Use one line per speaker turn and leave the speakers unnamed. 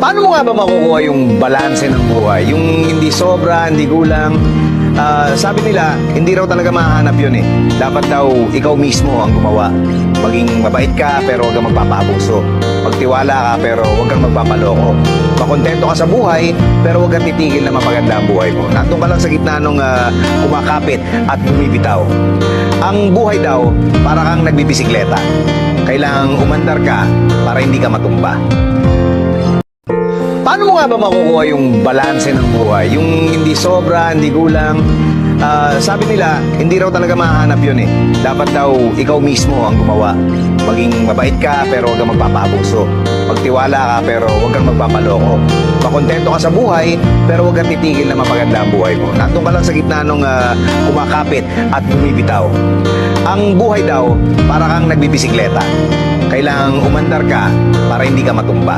Paano mo nga ba makukuha yung balanse ng buhay? Yung hindi sobra, hindi kulang. Sabi nila, hindi raw talaga mahanap yun eh. Dapat daw ikaw mismo ang gumawa. Maging mabait ka pero huwag kang magpapaabuso. Magtiwala ka pero huwag kang magpapaloko. Makontento ka sa buhay pero huwag kang titigil na mapaganda ang buhay mo. Nandun ka lang sa gitna nung kumakapit at bumibitaw. Ang buhay daw, para kang nagbibisikleta. Kailangang umandar ka para hindi ka matumba. Paano mo nga ba makukuha yung balanse ng buhay? Yung hindi sobra, hindi kulang. Sabi nila, hindi raw talaga mahanap yun eh. Dapat daw ikaw mismo ang gumawa. Maging mabait ka pero huwag kang magpapaabuso. Magtiwala ka pero huwag kang magpapaloko. Makontento ka sa buhay pero huwag kang titigil na mapaganda ang buhay mo. Nandun ka lang sa gitna nung kumakapit at bumibitaw. Ang buhay daw, para kang nagbibisikleta. Kailangang umandar ka para hindi ka matumba.